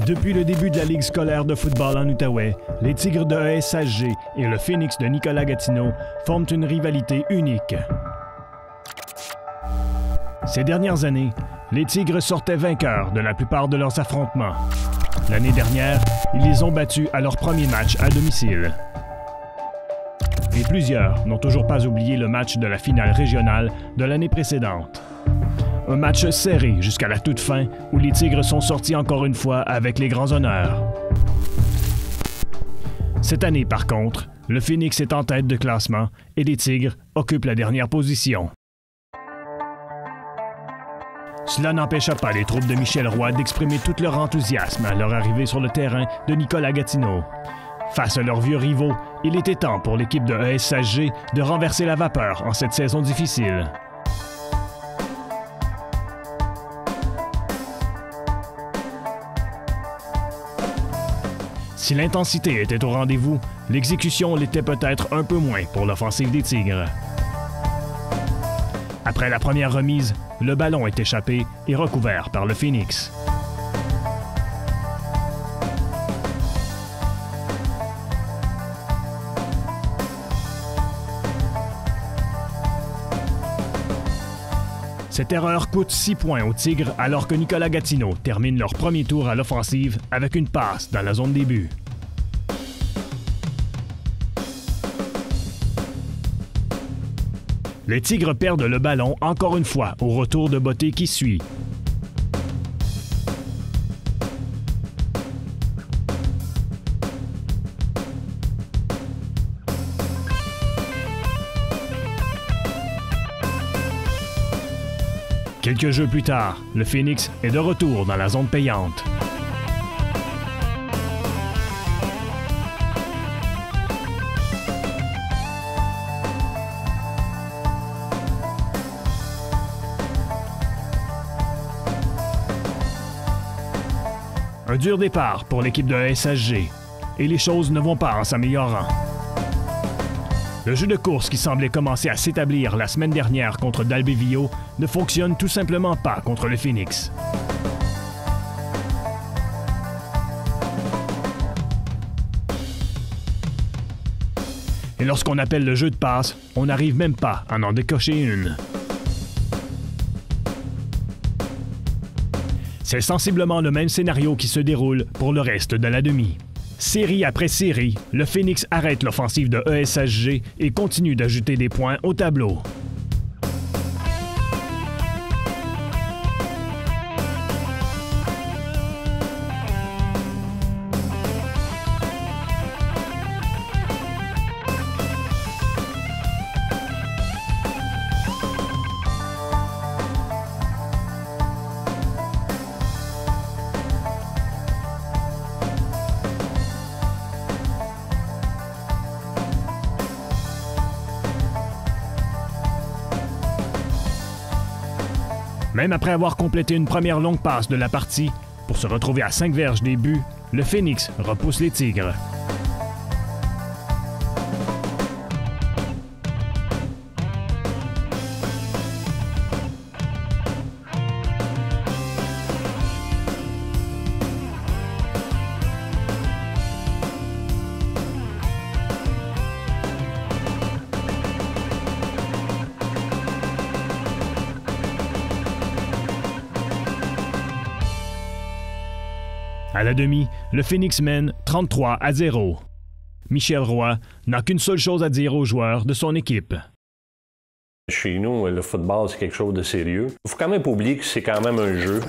Depuis le début de la Ligue scolaire de football en Outaouais, les Tigres de ESHG et le Phoenix de Nicolas Gatineau forment une rivalité unique. Ces dernières années, les Tigres sortaient vainqueurs de la plupart de leurs affrontements. L'année dernière, ils les ont battus à leur premier match à domicile. Et plusieurs n'ont toujours pas oublié le match de la finale régionale de l'année précédente. Un match serré jusqu'à la toute fin où les Tigres sont sortis encore une fois avec les grands honneurs. Cette année, par contre, le Phoenix est en tête de classement et les Tigres occupent la dernière position. Cela n'empêcha pas les troupes de Michel Roy d'exprimer tout leur enthousiasme à leur arrivée sur le terrain de Nicolas Gatineau. Face à leurs vieux rivaux, il était temps pour l'équipe de ESHG de renverser la vapeur en cette saison difficile. Si l'intensité était au rendez-vous, l'exécution l'était peut-être un peu moins pour l'offensive des Tigres. Après la première remise, le ballon est échappé et recouvert par le Phoenix. Cette erreur coûte 6 points aux Tigres alors que Nicolas Gatineau termine leur premier tour à l'offensive avec une passe dans la zone des buts. Les Tigres perdent le ballon encore une fois au retour de Botté qui suit. Quelques jeux plus tard, le Phoenix est de retour dans la zone payante. Un dur départ pour l'équipe de ESHG, et les choses ne vont pas en s'améliorant. Le jeu de course qui semblait commencer à s'établir la semaine dernière contre Dalbévio ne fonctionne tout simplement pas contre le Phoenix. Et lorsqu'on appelle le jeu de passe, on n'arrive même pas à en décocher une. C'est sensiblement le même scénario qui se déroule pour le reste de la demi. Série après série, le Phoenix arrête l'offensive de ESHG et continue d'ajouter des points au tableau. Même après avoir complété une première longue passe de la partie, pour se retrouver à 5 verges des buts, le Phoenix repousse les Tigres. À la demi, le Phoenix mène 33-0. Michel Roy n'a qu'une seule chose à dire aux joueurs de son équipe. Chez nous, le football, c'est quelque chose de sérieux. Il ne faut quand même pas oublier que c'est quand même un jeu.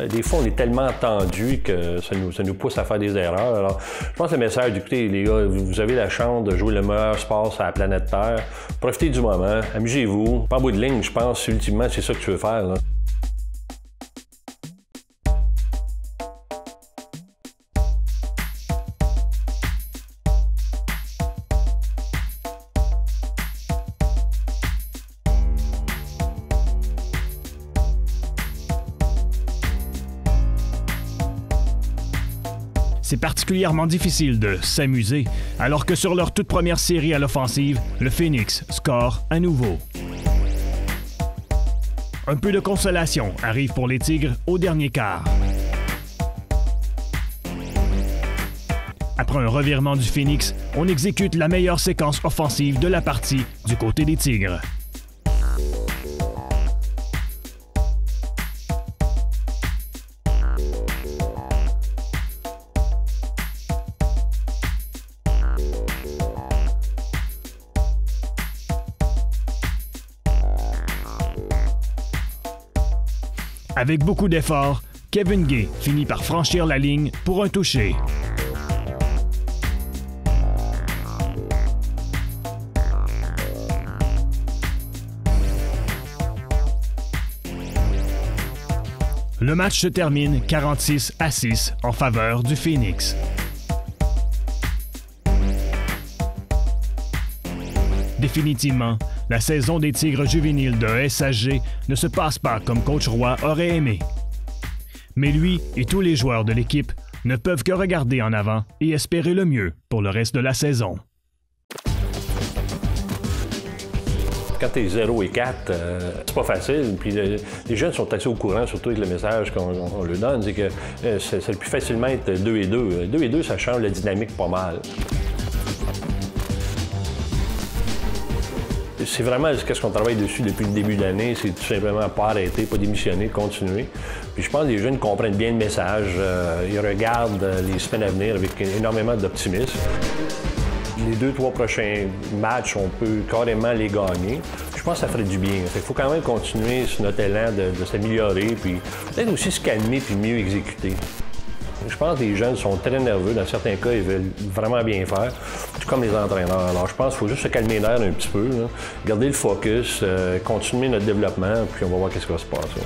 Des fois, on est tellement tendu que ça nous pousse à faire des erreurs. Alors, je pense que le message, écoutez, les gars, vous avez la chance de jouer le meilleur sport sur la planète Terre. Profitez du moment, amusez-vous. Pas en bout de ligne, je pense, ultimement, c'est ça que tu veux faire, là. C'est particulièrement difficile de s'amuser, alors que sur leur toute première série à l'offensive, le Phoenix score à nouveau. Un peu de consolation arrive pour les Tigres au dernier quart. Après un revirement du Phoenix, on exécute la meilleure séquence offensive de la partie du côté des Tigres. Avec beaucoup d'efforts, Kevin Gay finit par franchir la ligne pour un toucher. Le match se termine 46-6 en faveur du Phoenix. Définitivement, la saison des Tigres juvéniles de SHG ne se passe pas comme coach Roy aurait aimé. Mais lui et tous les joueurs de l'équipe ne peuvent que regarder en avant et espérer le mieux pour le reste de la saison. Quand tu es 0 et 4, c'est pas facile. Puis les jeunes sont assez au courant, surtout avec le message qu'on leur donne, c'est que ça peut plus facilement être 2 et 2. 2 et 2, ça change la dynamique pas mal. C'est vraiment ce qu'on travaille dessus depuis le début de l'année, c'est tout simplement pas arrêter, pas démissionner, continuer. Puis je pense que les jeunes comprennent bien le message, ils regardent les semaines à venir avec énormément d'optimisme. Les 2-3 prochains matchs, on peut carrément les gagner. Je pense que ça ferait du bien. Il faut quand même continuer sur notre élan de s'améliorer, puis peut-être aussi se calmer puis mieux exécuter. Je pense que les jeunes sont très nerveux. Dans certains cas, ils veulent vraiment bien faire, tout comme les entraîneurs. Alors, je pense qu'il faut juste se calmer l'air un petit peu, là, garder le focus, continuer notre développement, puis on va voir ce qui va se passer.